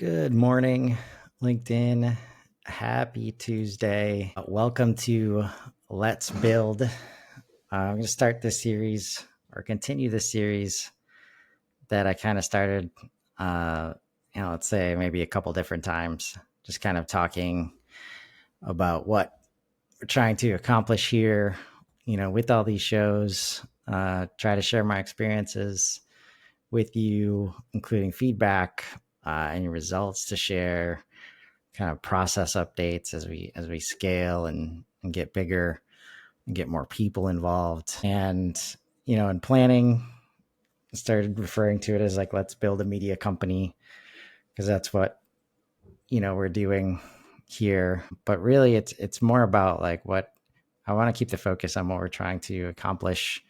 Good morning, LinkedIn. Happy Tuesday. Welcome to Let's Build. I'm going to start this series or continue this series that I kind of started, let's say maybe a couple different times, just kind of talking about what we're trying to accomplish here, with all these shows, try to share my experiences with you, including feedback, any results to share, kind of process updates as we scale and get bigger and get more people involved. And in planning, I started referring to it as like, let's build a media company, because that's what we're doing here. But really, it's more about like what I want to keep the focus on, what we're trying to accomplish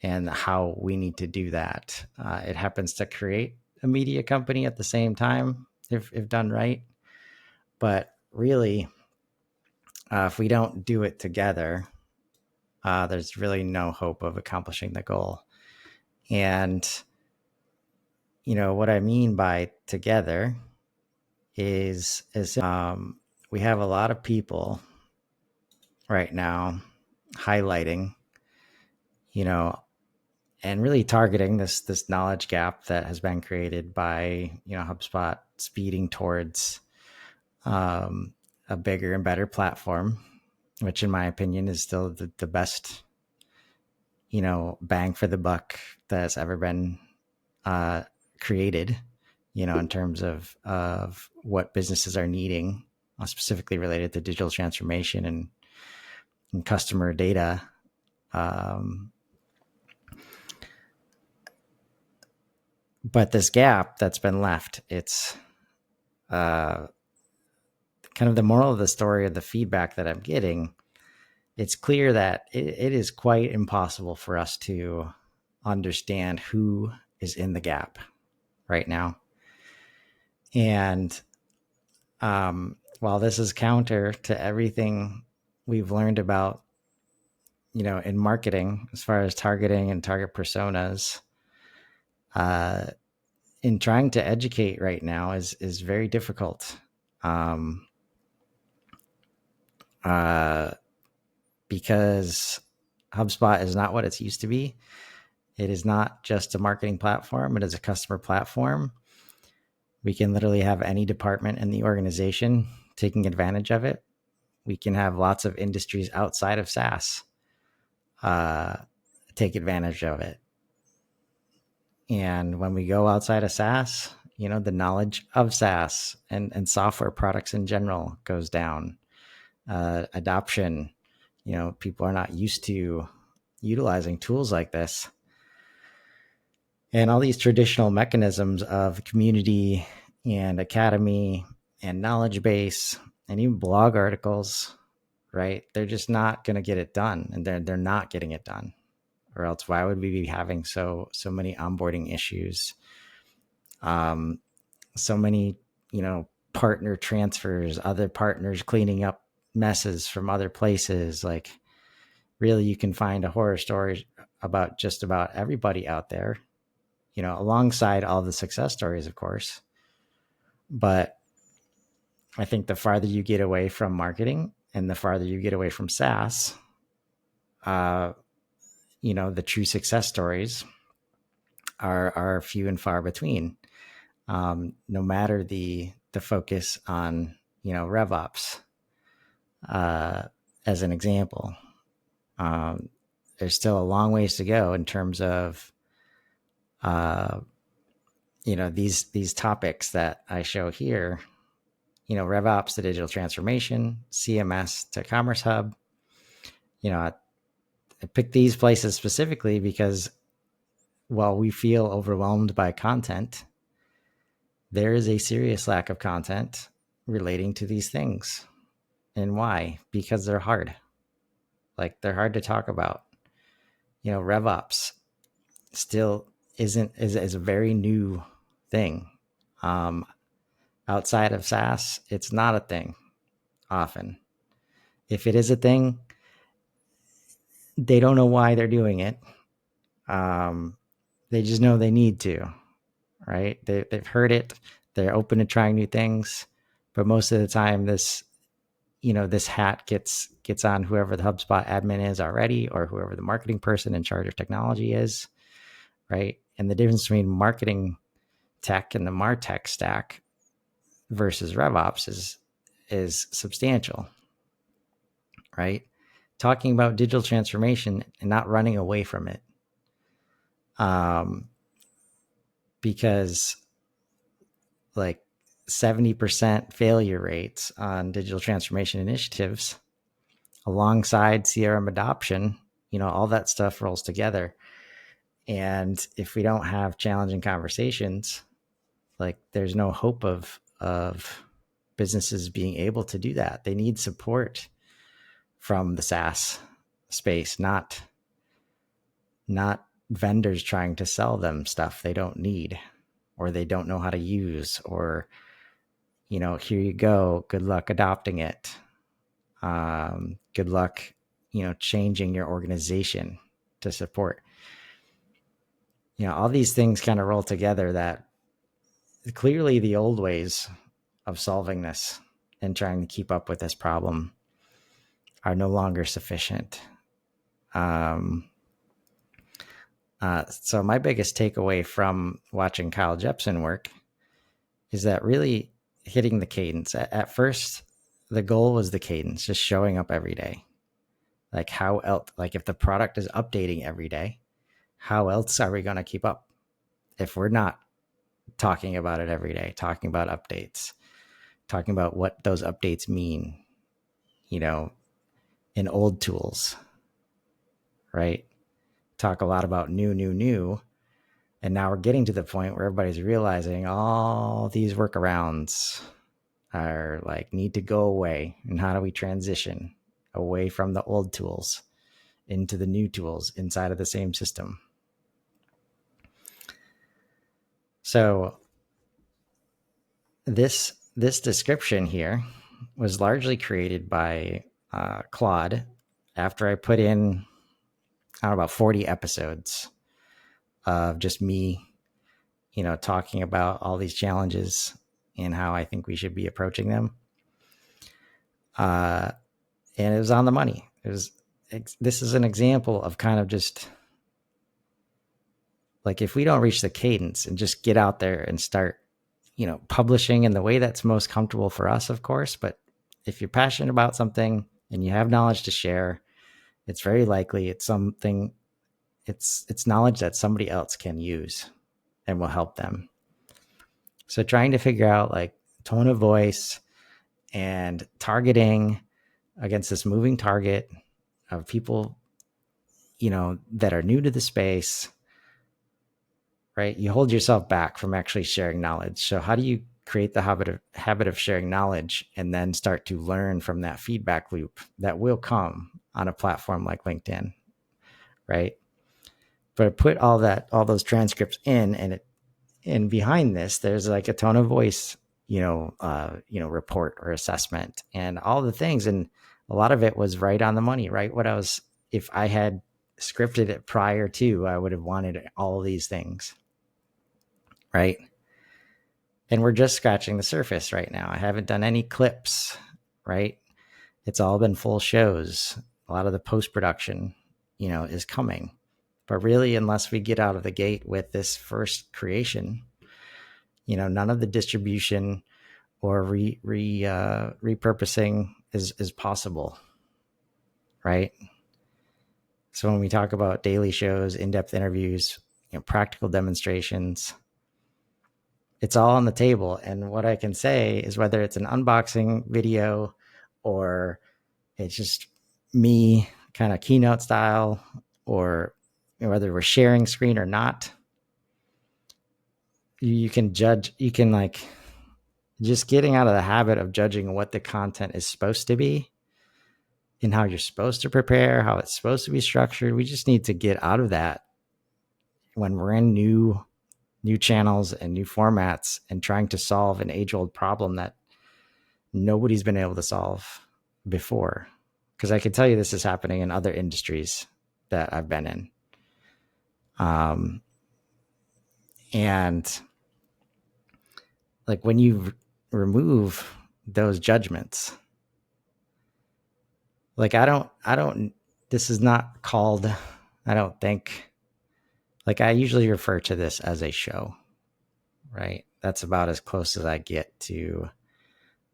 and how we need to do that. It happens to create a media company at the same time, if done right. But really, if we don't do it together, there's really no hope of accomplishing the goal. And, what I mean by together is we have a lot of people right now highlighting, and really targeting this knowledge gap that has been created by, HubSpot speeding towards a bigger and better platform, which in my opinion is still the best, bang for the buck that's ever been created, in terms of what businesses are needing, specifically related to digital transformation and customer data. But this gap that's been left, it's kind of the moral of the story of the feedback that I'm getting. It's clear that it is quite impossible for us to understand who is in the gap right now. And while this is counter to everything we've learned about, in marketing, as far as targeting and target personas, in trying to educate right now is very difficult. Because HubSpot is not what it's used to be. It is not just a marketing platform. It is a customer platform. We can literally have any department in the organization taking advantage of it. We can have lots of industries outside of SaaS take advantage of it. And when we go outside of SaaS, the knowledge of SaaS and software products in general goes down. Adoption, people are not used to utilizing tools like this. And all these traditional mechanisms of community and academy and knowledge base and even blog articles, right? They're just not going to get it done, and they're not getting it done. Or else why would we be having so many onboarding issues? So many, partner transfers, other partners cleaning up messes from other places. Like, really, you can find a horror story about just about everybody out there, alongside all the success stories, of course. But I think the farther you get away from marketing and the farther you get away from SaaS, the true success stories are few and far between. No matter the focus on, RevOps, as an example. There's still a long ways to go in terms of, these topics that I show here, RevOps to digital transformation, CMS to Commerce Hub. I picked these places specifically because while we feel overwhelmed by content, there is a serious lack of content relating to these things. And why? Because they're hard. Like, they're hard to talk about. RevOps still is a very new thing. Outside of SaaS, it's not a thing often. If it is a thing, they don't know why they're doing it. They just know they need to, right? They've heard it. They're open to trying new things, but most of the time this hat gets on whoever the HubSpot admin is already, or whoever the marketing person in charge of technology is, right? And the difference between marketing tech and the MarTech stack versus RevOps is substantial, right? Talking about digital transformation and not running away from it. Because like 70% failure rates on digital transformation initiatives alongside CRM adoption, all that stuff rolls together. And if we don't have challenging conversations, like there's no hope of businesses being able to do that. They need support from the SaaS space, not vendors trying to sell them stuff they don't need or they don't know how to use, or here you go, good luck adopting it. Good luck, changing your organization to support. All these things kind of roll together that clearly the old ways of solving this and trying to keep up with this problem are no longer sufficient. So my biggest takeaway from watching Kyle Jepsen work is that really hitting the cadence. At first, the goal was the cadence, just showing up every day. Like how else, like if the product is updating every day, how else are we going to keep up if we're not talking about it every day, talking about updates, talking about what those updates mean, in old tools, right? Talk a lot about new. And now we're getting to the point where everybody's realizing all these workarounds are like need to go away. And how do we transition away from the old tools into the new tools inside of the same system? So this description here was largely created by Claude after I put in, I don't know, about 40 episodes of just me, talking about all these challenges and how I think we should be approaching them. And it was on the money. This is an example of kind of just like, if we don't reach the cadence and just get out there and start, publishing in the way that's most comfortable for us, of course. But if you're passionate about something and you have knowledge to share, it's very likely it's something, it's knowledge that somebody else can use and will help them. So trying to figure out like tone of voice and targeting against this moving target of people, that are new to the space, right? You hold yourself back from actually sharing knowledge. So how do you create the habit of sharing knowledge and then start to learn from that feedback loop that will come on a platform like LinkedIn, right? But I put all those transcripts in, and behind this, there's like a tone of voice, report or assessment and all the things. And a lot of it was right on the money, right? If I had scripted it prior to, I would have wanted all of these things, right? And we're just scratching the surface right now. I haven't done any clips, right? It's all been full shows. A lot of the post-production, is coming. But really, unless we get out of the gate with this first creation, none of the distribution or repurposing is possible, right? So when we talk about daily shows, in-depth interviews, practical demonstrations, it's all on the table. And what I can say is whether it's an unboxing video or it's just me kind of keynote style, or whether we're sharing screen or not, you can judge, just getting out of the habit of judging what the content is supposed to be and how you're supposed to prepare, how it's supposed to be structured. We just need to get out of that when we're in new channels and new formats and trying to solve an age-old problem that nobody's been able to solve before. Because I can tell you this is happening in other industries that I've been in. And like when you remove those judgments, like this is not called, I don't think, like I usually refer to this as a show, right? That's about as close as I get to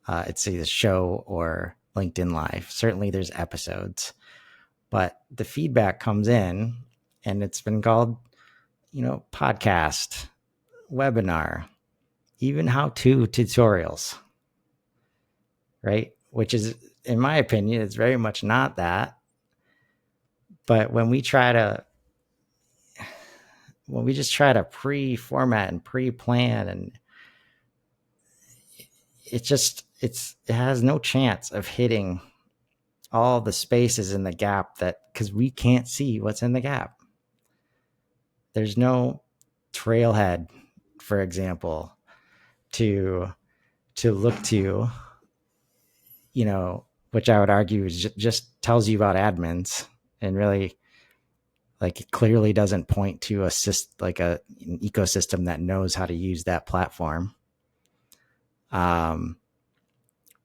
it's either show or LinkedIn Live. Certainly there's episodes, but the feedback comes in and it's been called, podcast, webinar, even how-to tutorials, right? Which is, in my opinion, it's very much not that. But when we just try to pre-format and pre-plan, and it has no chance of hitting all the spaces in the gap, because we can't see what's in the gap. There's no trailhead, for example, to look to, which I would argue is just tells you about admins, and really, like, it clearly doesn't point to an ecosystem that knows how to use that platform. But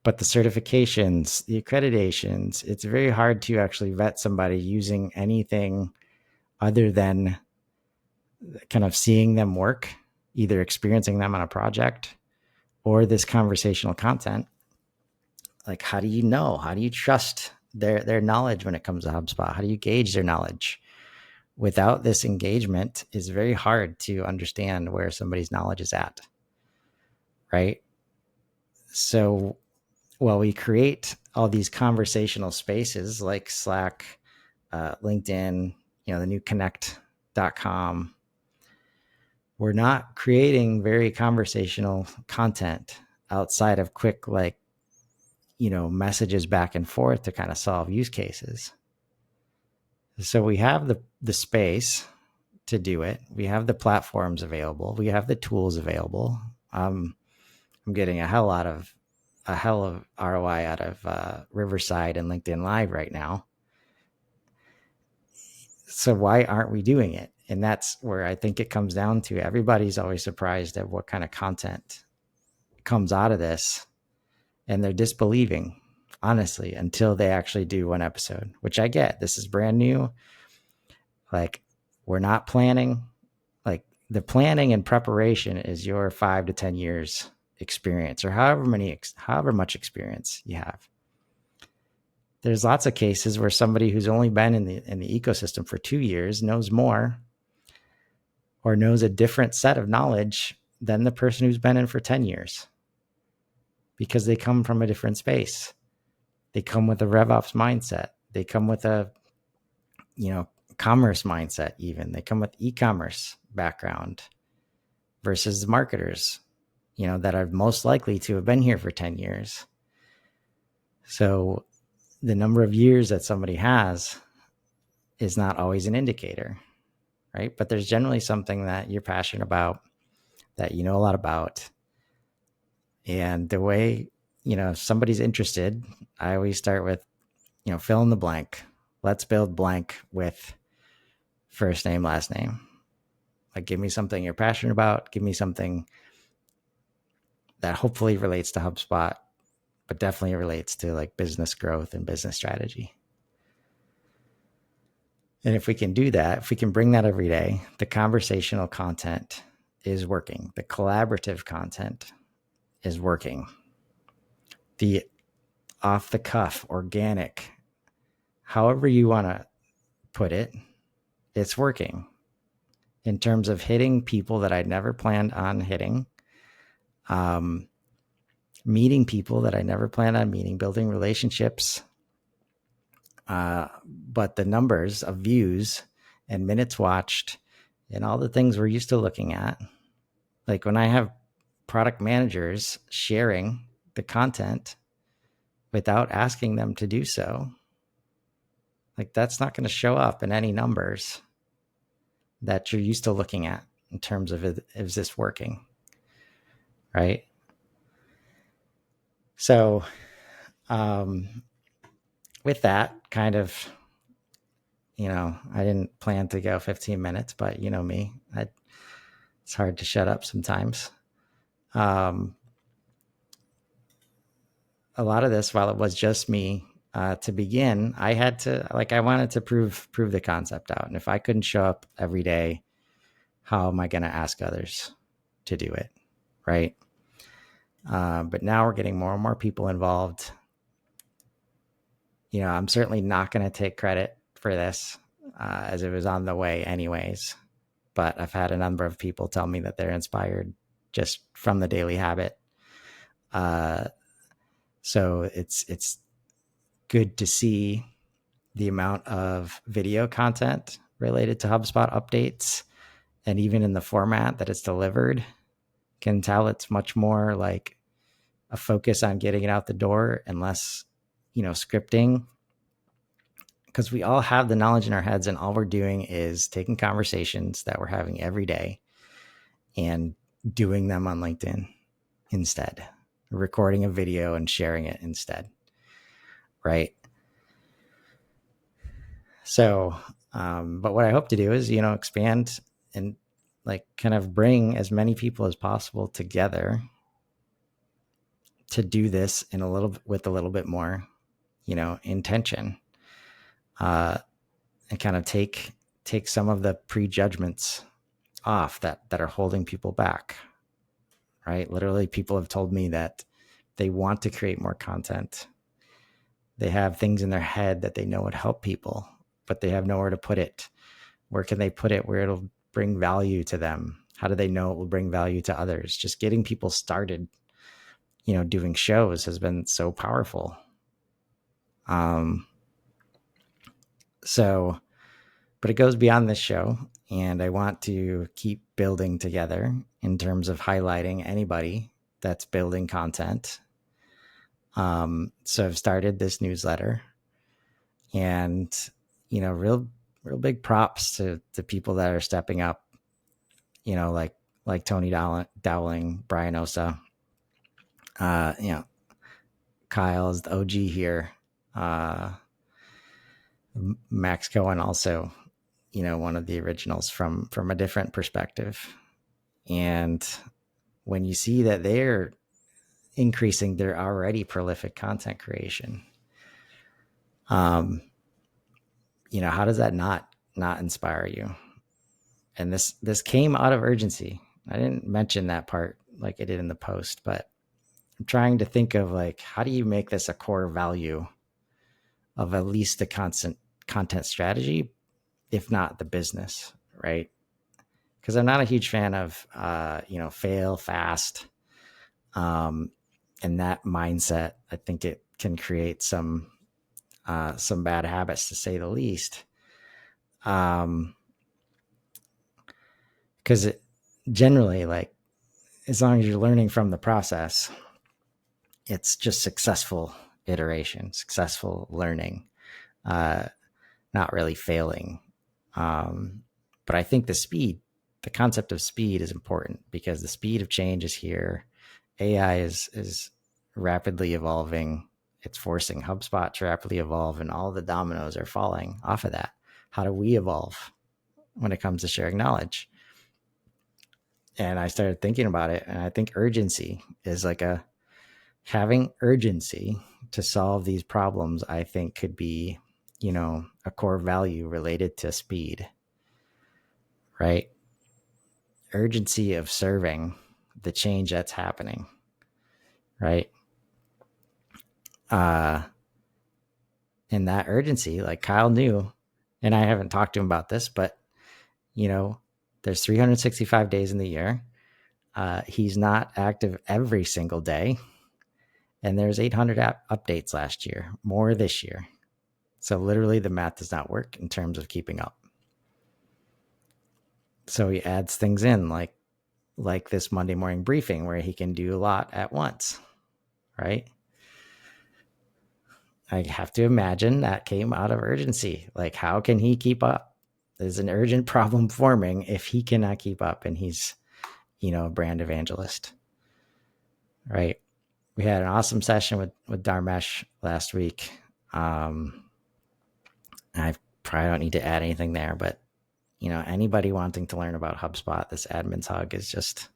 the certifications, the accreditations, it's very hard to actually vet somebody using anything other than kind of seeing them work, either experiencing them on a project or this conversational content. Like, how do you know? How do you trust their knowledge when it comes to HubSpot? How do you gauge their knowledge? Without this engagement, it's very hard to understand where somebody's knowledge is at, right? So, we create all these conversational spaces like Slack, LinkedIn, the new connect.com. We're not creating very conversational content outside of quick, messages back and forth to kind of solve use cases. So we have the space to do it. We have the platforms available. We have the tools available. I'm getting a hell of ROI out of Riverside and LinkedIn Live right now. So why aren't we doing it? And that's where I think it comes down to. Everybody's always surprised at what kind of content comes out of this, and they're disbelieving, honestly, until they actually do one episode, which I get. This is brand new. Like, we're not planning. Like, the planning and preparation is your 5 to 10 years experience, or however much experience you have. There's lots of cases where somebody who's only been in the ecosystem for 2 years knows more, or knows a different set of knowledge than the person who's been in for 10 years, because they come from a different space. They come with a RevOps mindset. They come with a, commerce mindset. Even they come with e-commerce background versus marketers, that are most likely to have been here for 10 years. So the number of years that somebody has is not always an indicator, right? But there's generally something that you're passionate about, that you know a lot about. And the way, if somebody's interested, I always start with, fill in the blank. Let's build blank with first name, last name. Like, give me something you're passionate about. Give me something that hopefully relates to HubSpot, but definitely relates to like business growth and business strategy. And if we can do that, if we can bring that every day, the conversational content is working. The collaborative content is working. The off the cuff, organic, however you want to put it, it's working in terms of hitting people that I'd never planned on hitting, meeting people that I never planned on meeting, building relationships. But the numbers of views and minutes watched and all the things we're used to looking at, like when I have product managers sharing the content without asking them to do so, like, that's not going to show up in any numbers that you're used to looking at in terms of, is this working, right? So with that kind of, I didn't plan to go 15 minutes, but me, it's hard to shut up sometimes. a lot of this, while it was just me to begin, I had to I wanted to prove the concept out. And if I couldn't show up every day, how am I going to ask others to do it? Right. But now we're getting more and more people involved. I'm certainly not going to take credit for this as it was on the way anyways. But I've had a number of people tell me that they're inspired just from the daily habit. So it's good to see the amount of video content related to HubSpot updates, and even in the format that it's delivered, can tell it's much more like a focus on getting it out the door and less, scripting. Because we all have the knowledge in our heads, and all we're doing is taking conversations that we're having every day and doing them on LinkedIn instead, recording a video and sharing it instead. Right. So, but what I hope to do is, expand and kind of bring as many people as possible together to do this with a little bit more, intention, and kind of take some of the prejudgments off that are holding people back. Right. Literally, people have told me that they want to create more content. They have things in their head that they know would help people, but they have nowhere to put it. Where can they put it where it'll bring value to them? How do they know it will bring value to others? Just getting people started, doing shows has been so powerful. But it goes beyond this show, and I want to keep building together in terms of highlighting anybody that's building content. So I've started this newsletter, and, real big props to people that are stepping up, like Tony Dowling, Brian Osa, Kyle is the OG here. Max Cohen also, one of the originals from a different perspective. And when you see that they're increasing their already prolific content creation, how does that not inspire you? And this came out of urgency. I didn't mention that part like I did in the post, but I'm trying to think of how do you make this a core value of at least the content strategy, if not the business, right? Because I'm not a huge fan of, fail fast. And that mindset, I think it can create some bad habits, to say the least. Because it generally, as long as you're learning from the process, it's just successful iteration, successful learning, not really failing. But I think the concept of speed is important, because the speed of change is here. AI is rapidly evolving. It's forcing HubSpot to rapidly evolve, and all the dominoes are falling off of that. How do we evolve when it comes to sharing knowledge? And I started thinking about it, and I think urgency is having urgency to solve these problems, I think could be, a core value related to speed, right? Urgency of serving the change that's happening, right? And that urgency, Kyle knew, and I haven't talked to him about this, but there's 365 days in the year. He's not active every single day. And there's 800 app updates last year, more this year. So literally the math does not work in terms of keeping up. So he adds things in like this Monday morning briefing where he can do a lot at once, right? I have to imagine that came out of urgency. How can he keep up? There's an urgent problem forming if he cannot keep up, and he's, a brand evangelist, right? We had an awesome session with Dharmesh last week. I probably don't need to add anything there, but anybody wanting to learn about HubSpot, this admin's hug is just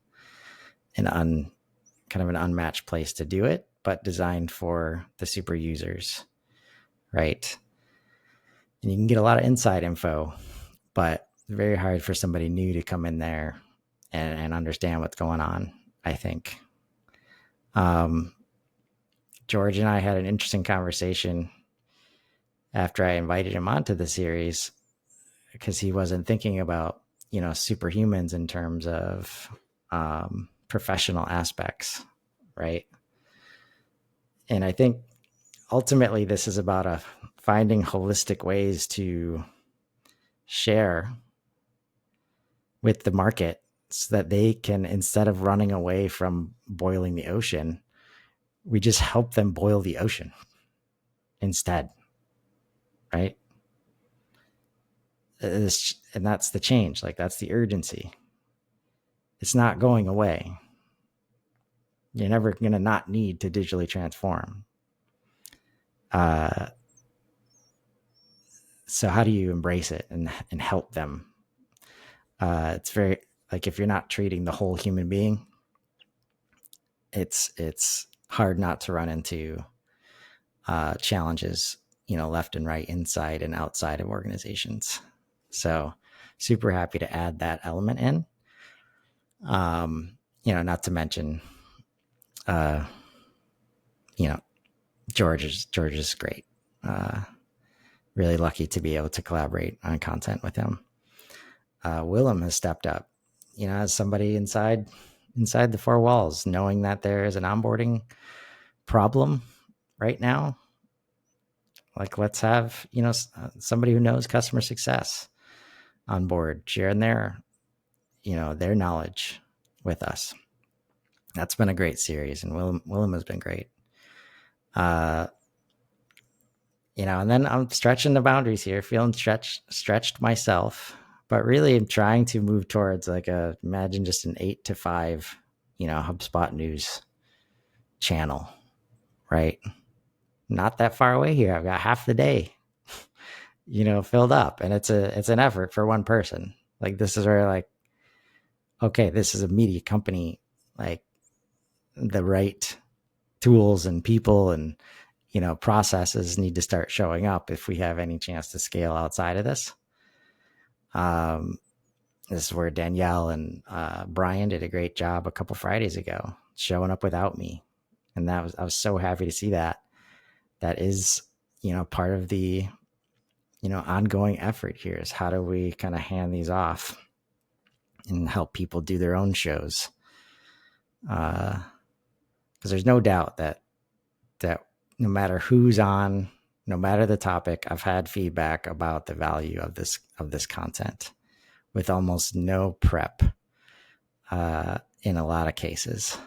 kind of an unmatched place to do it. but designed for the super users, right? And you can get a lot of inside info, but it's very hard for somebody new to come in there and understand what's going on, I think. George and I had an interesting conversation after I invited him onto the series, because he wasn't thinking about, superhumans in terms of professional aspects, right? And I think ultimately this is about finding holistic ways to share with the market so that they can, instead of running away from boiling the ocean, we just help them boil the ocean instead, right? And that's the change. Like, that's the urgency. It's not going away. You're never going to not need to digitally transform. So how do you embrace it and help them? It's very, like, if you're not treating the whole human being, it's hard not to run into challenges, left and right, inside and outside of organizations. So super happy to add that element in. Not to mention, George is great. Really lucky to be able to collaborate on content with him. Willem has stepped up, as somebody inside the four walls, knowing that there is an onboarding problem right now. Like, let's have, somebody who knows customer success on board, sharing their knowledge with us. That's been a great series, and Willem has been great. And then I'm stretching the boundaries here, feeling stretched myself, but really I'm trying to move towards, like, imagine just an 8 to 5, HubSpot news channel, right? Not that far away here. I've got half the day, filled up, and it's an effort for one person. Like, this is where, like, okay, this is a media company, like, the right tools and people and, processes need to start showing up if we have any chance to scale outside of this. This is where Danielle and Brian did a great job a couple Fridays ago, showing up without me. And I was so happy to see that. That is, part of the, ongoing effort here is, how do we kind of hand these off and help people do their own shows? Because there's no doubt that no matter who's on, no matter the topic, I've had feedback about the value of this content with almost no prep in a lot of cases.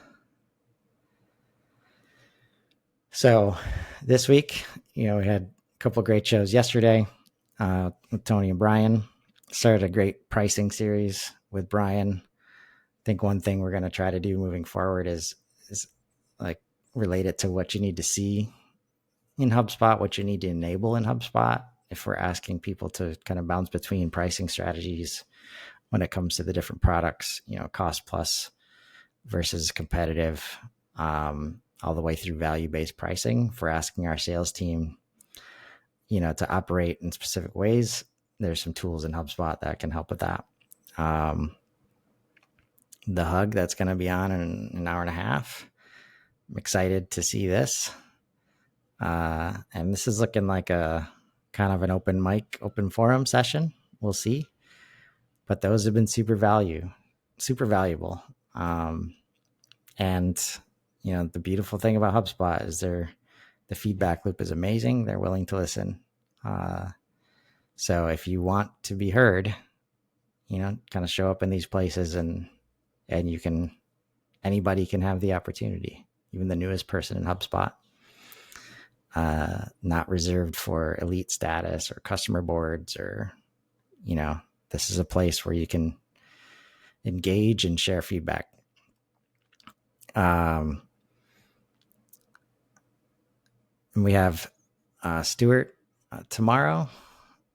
So this week, we had a couple of great shows yesterday with Tony and Brian. Started a great pricing series with Brian. I think one thing we're going to try to do moving forward is like relate it to what you need to see in HubSpot, what you need to enable in HubSpot. If we're asking people to kind of bounce between pricing strategies when it comes to the different products, cost plus versus competitive, all the way through value-based pricing, for asking our sales team, to operate in specific ways, there's some tools in HubSpot that can help with that. The hug that's going to be on in an hour and a half. I'm excited to see this. And this is looking like a kind of an open mic, open forum session. We'll see. But those have been super valuable. And, the beautiful thing about HubSpot is the feedback loop is amazing. They're willing to listen. So if you want to be heard, kind of show up in these places and anybody can have the opportunity, even the newest person in HubSpot. Not reserved for elite status or customer boards or, this is a place where you can engage and share feedback. And we have Stuart tomorrow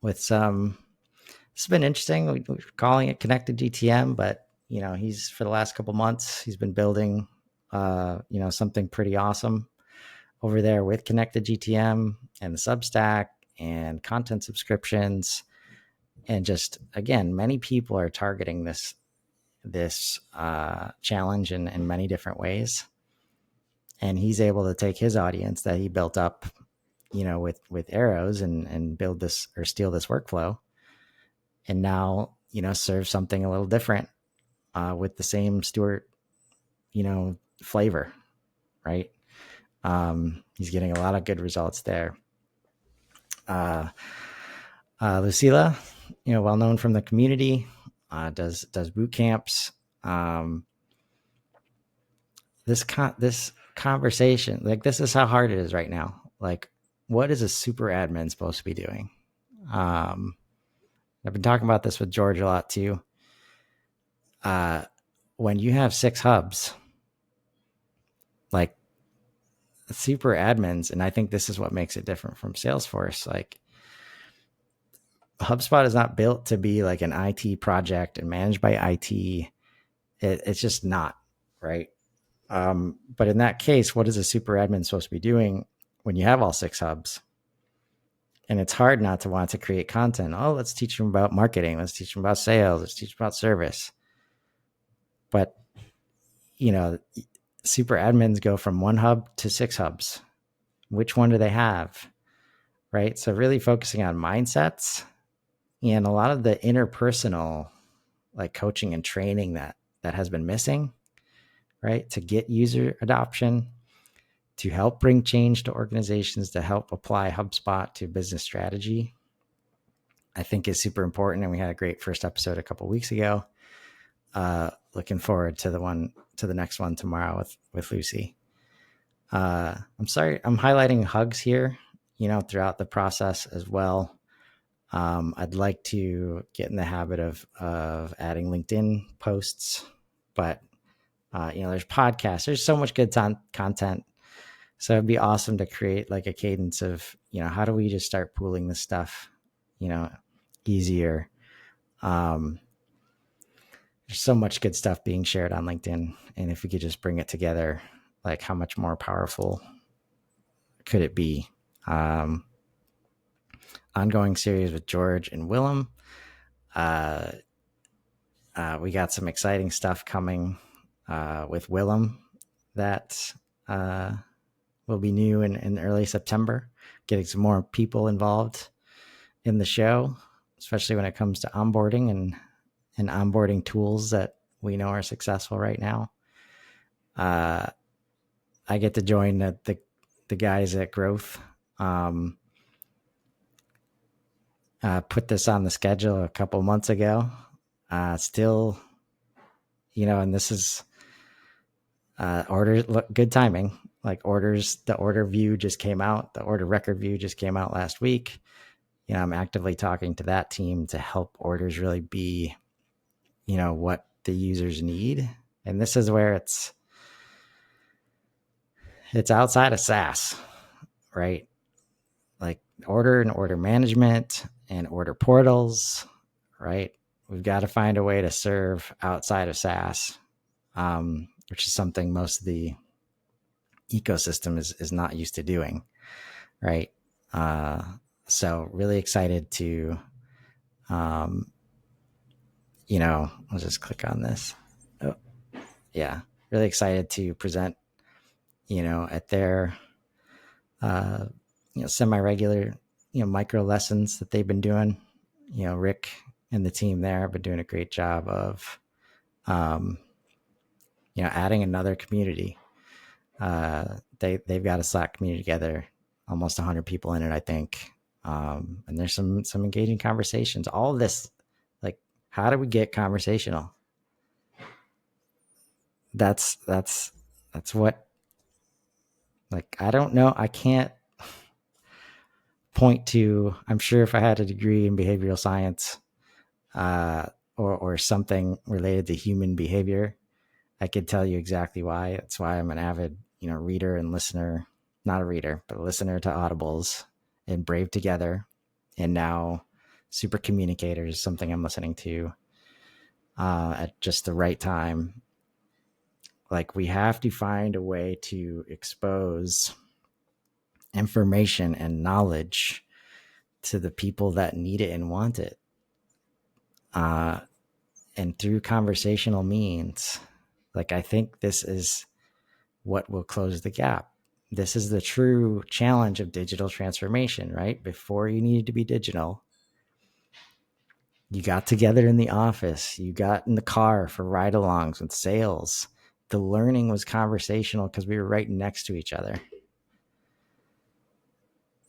with some, it's been interesting. We're calling it Connected GTM, but, he's, for the last couple months, he's been building, something pretty awesome over there with connected GTM and the Substack and content subscriptions. And just, again, many people are targeting this challenge in many different ways. And he's able to take his audience that he built up, with arrows and build this or steal this workflow, and now, serve something a little different with the same Stewart, flavor, right? He's getting a lot of good results there. Lucila, well known from the community, does boot camps. This conversation, like, this is how hard it is right now. Like, what is a super admin supposed to be doing? I've been talking about this with George a lot too. When you have 6 hubs, like, super admins, and I think this is what makes it different from Salesforce. Like, HubSpot is not built to be like an IT project and managed by IT. It's just not, right? But in that case, what is a super admin supposed to be doing when you have all 6 hubs? And it's hard not to want to create content. Oh, let's teach them about marketing. Let's teach them about sales. Let's teach them about service. But, super admins go from 1 hub to 6 hubs. Which one do they have? Right? So really focusing on mindsets and a lot of the interpersonal, like, coaching and training that has been missing, right? To get user adoption, to help bring change to organizations, to help apply HubSpot to business strategy, I think is super important. And we had a great first episode a couple of weeks ago. Looking forward to the next one tomorrow with Lucy. I'm sorry, I'm highlighting hugs here, throughout the process as well. I'd like to get in the habit of adding LinkedIn posts, but there's podcasts. There's so much good content. So it'd be awesome to create like a cadence of, how do we just start pooling this stuff, easier. There's so much good stuff being shared on LinkedIn. And if we could just bring it together, like, how much more powerful could it be? Ongoing series with George and Willem. We got some exciting stuff coming with Willem that will be new in early September, getting some more people involved in the show, especially when it comes to onboarding and onboarding tools that we know are successful right now. I get to join the guys at Growth. Put this on the schedule a couple months ago. Still, and this is orders, good timing. Like, orders, the order view just came out. The order record view just came out last week. I'm actively talking to that team to help orders really be, what the users need. And this is where it's outside of SaaS, right? Like, order and order management and order portals, right? We've got to find a way to serve outside of SaaS, which is something most of the ecosystem is not used to doing, right? So really excited to, I'll just click on this. Oh, yeah. Really excited to present, at their, semi-regular, micro lessons that they've been doing. Rick and the team there have been doing a great job of, adding another community. They've got a Slack community together, almost 100 people in it, I think. And there's some engaging conversations. All of this, like, how do we get conversational? That's what, like, I don't know. I can't point to, I'm sure if I had a degree in behavioral science, or something related to human behavior, I could tell you exactly why. That's why I'm an avid, reader and listener, not a reader, but a listener to Audibles and Brave Together. And now Super Communicators is something I'm listening to at just the right time. Like, we have to find a way to expose information and knowledge to the people that need it and want it. And through conversational means, like, I think this is what will close the gap. This is the true challenge of digital transformation, right? Before you needed to be digital, you got together in the office, you got in the car for ride alongs with sales. The learning was conversational because we were right next to each other.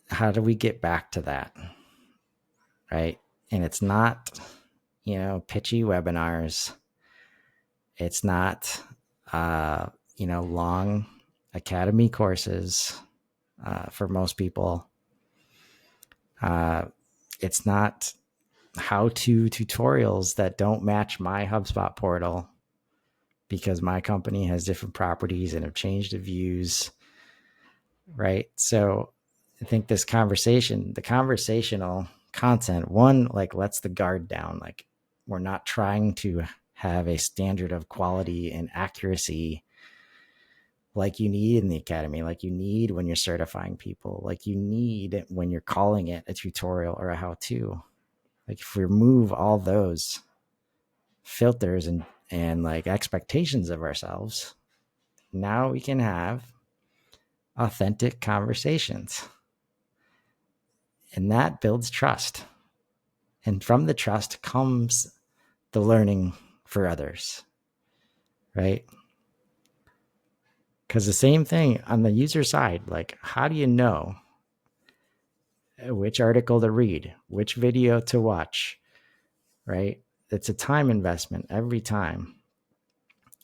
How do we get back to that? Right. And it's not, pitchy webinars. It's not, long academy courses for most people. It's not how-to tutorials that don't match my HubSpot portal because my company has different properties and have changed the views, right? So I think the conversational content, one, like, lets the guard down. Like, we're not trying to have a standard of quality and accuracy like you need in the academy, like you need when you're certifying people, like you need when you're calling it a tutorial or a how-to. Like, if we remove all those filters and like expectations of ourselves, now we can have authentic conversations. And that builds trust. And from the trust comes the learning for others, right? Because the same thing on the user side, like, how do you know which article to read, which video to watch, right? It's a time investment every time.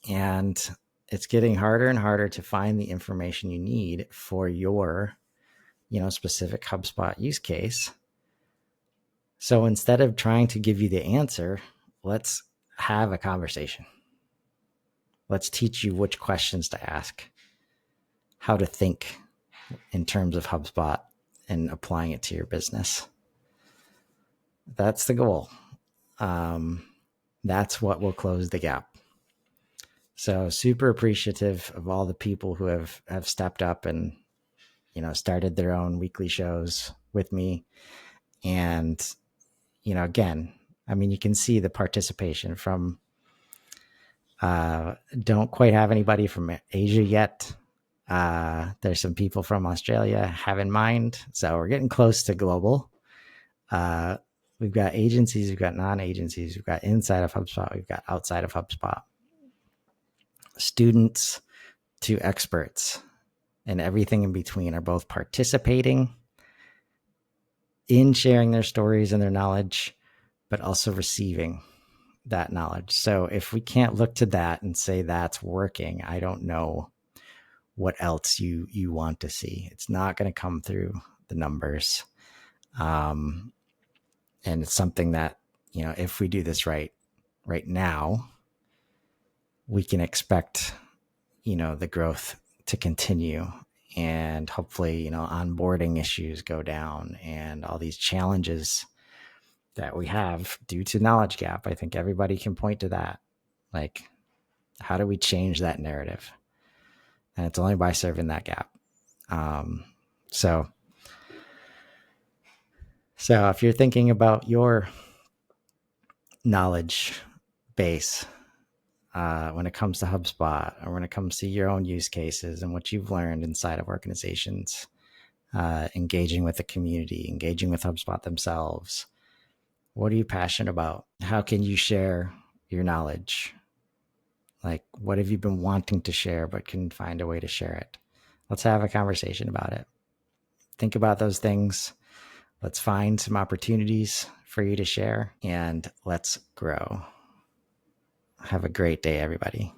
And it's getting harder and harder to find the information you need for your, specific HubSpot use case. So instead of trying to give you the answer, let's have a conversation. Let's teach you which questions to ask, how to think in terms of HubSpot and applying it to your business. That's the goal. That's what will close the gap. So super appreciative of all the people who have stepped up and, started their own weekly shows with me. And, again, I mean, you can see the participation from, don't quite have anybody from Asia yet. There's some people from Australia have in mind. So we're getting close to global. We've got agencies, we've got non-agencies, we've got inside of HubSpot, we've got outside of HubSpot. Students to experts and everything in between are both participating in sharing their stories and their knowledge, but also receiving that knowledge. So if we can't look to that and say that's working, I don't know what else you want to see. It's not going to come through the numbers. And it's something that, if we do this right now, we can expect, the growth to continue, and hopefully, onboarding issues go down and all these challenges that we have due to knowledge gap. I think everybody can point to that. Like, how do we change that narrative? And it's only by serving that gap. So if you're thinking about your knowledge base, when it comes to HubSpot, or when it comes to your own use cases and what you've learned inside of organizations, engaging with the community, engaging with HubSpot themselves, what are you passionate about? How can you share your knowledge? Like, what have you been wanting to share but couldn't find a way to share it? Let's have a conversation about it. Think about those things. Let's find some opportunities for you to share, and let's grow. Have a great day, everybody.